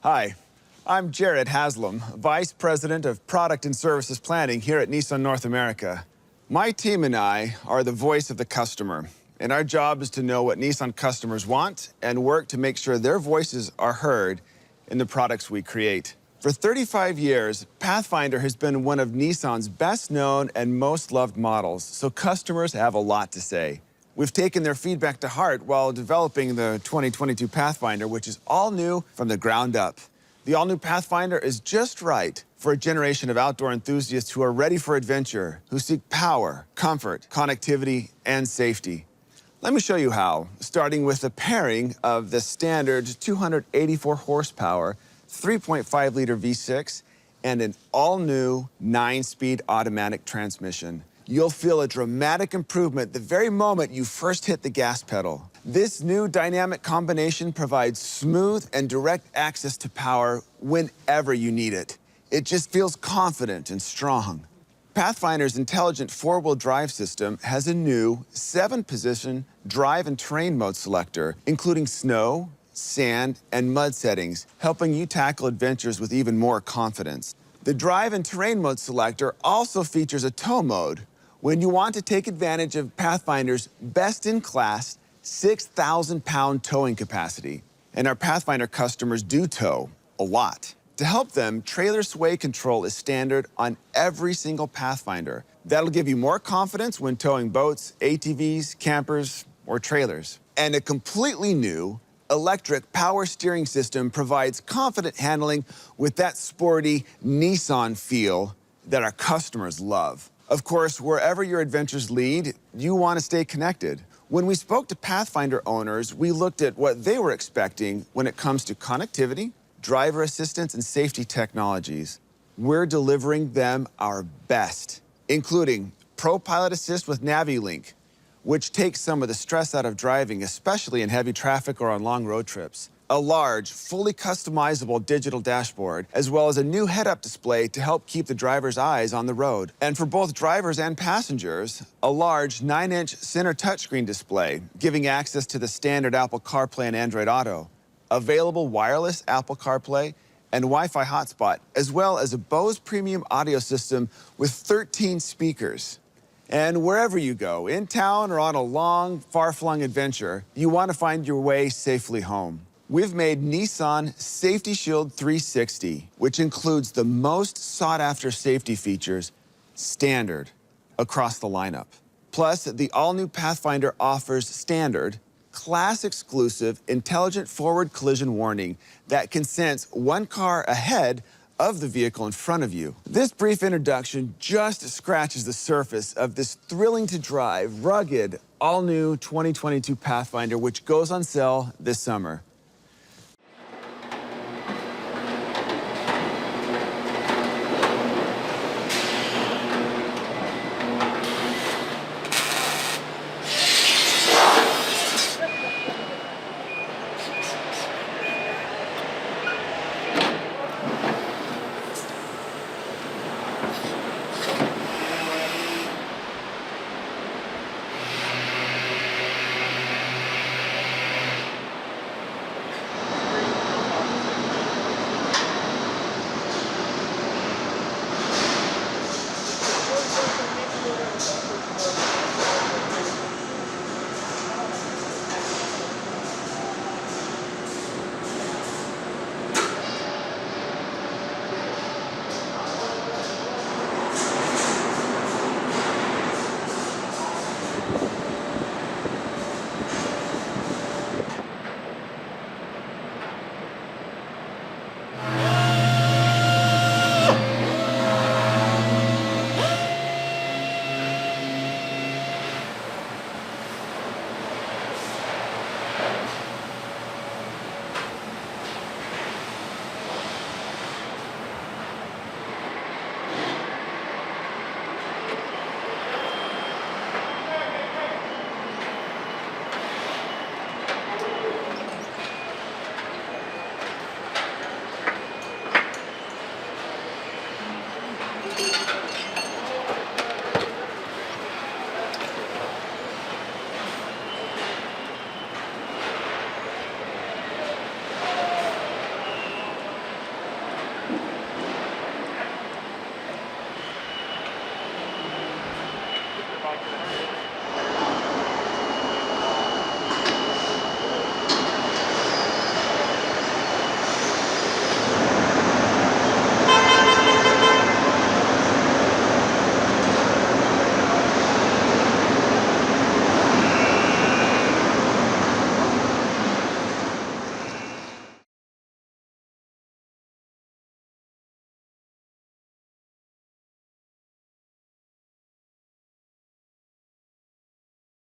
Hi, I'm Jared Haslam, Vice President of Product and Services Planning here at Nissan North America. My team and I are the voice of the customer, and our job is to know what Nissan customers want and work to make sure their voices are heard in the products we create. For 35 years, Pathfinder has been one of Nissan's best-known and most loved models, so customers have a lot to say. We've taken their feedback to heart while developing the 2022 Pathfinder, which is all new from the ground up. The all-new Pathfinder is just right for a generation of outdoor enthusiasts who are ready for adventure, who seek power, comfort, connectivity, and safety. Let me show you how, starting with the pairing of the standard 284 horsepower, 3.5-liter V6, and an all-new 9-speed automatic transmission. You'll feel a dramatic improvement the very moment you first hit the gas pedal. This new dynamic combination provides smooth and direct access to power whenever you need it. It just feels confident and strong. Pathfinder's intelligent four-wheel drive system has a new 7-position drive and terrain mode selector, including snow, sand, and mud settings, helping you tackle adventures with even more confidence. The drive and terrain mode selector also features a tow mode when you want to take advantage of Pathfinder's best-in-class 6,000-pound towing capacity. And our Pathfinder customers do tow a lot. To help them, trailer sway control is standard on every single Pathfinder. That'll give you more confidence when towing boats, ATVs, campers, or trailers. And a completely new electric power steering system provides confident handling with that sporty Nissan feel that our customers love. Of course, wherever your adventures lead, you want to stay connected. When we spoke to Pathfinder owners, we looked at what they were expecting when it comes to connectivity, driver assistance, and safety technologies. We're delivering them our best, including Pro Pilot Assist with NaviLink, which takes some of the stress out of driving, especially in heavy traffic or on long road trips. A large, fully customizable digital dashboard, as well as a new head-up display to help keep the driver's eyes on the road. And for both drivers and passengers, a large 9-inch center touchscreen display, giving access to the standard Apple CarPlay and Android Auto, available wireless Apple CarPlay and Wi-Fi hotspot, as well as a Bose premium audio system with 13 speakers. And wherever you go, in town or on a long, far-flung adventure, you want to find your way safely home. We've made Nissan Safety Shield 360, which includes the most sought-after safety features, standard across the lineup. Plus, the all-new Pathfinder offers standard, class-exclusive, intelligent forward collision warning that can sense one car ahead of the vehicle in front of you. This brief introduction just scratches the surface of this thrilling-to-drive, rugged, all-new 2022 Pathfinder, which goes on sale this summer.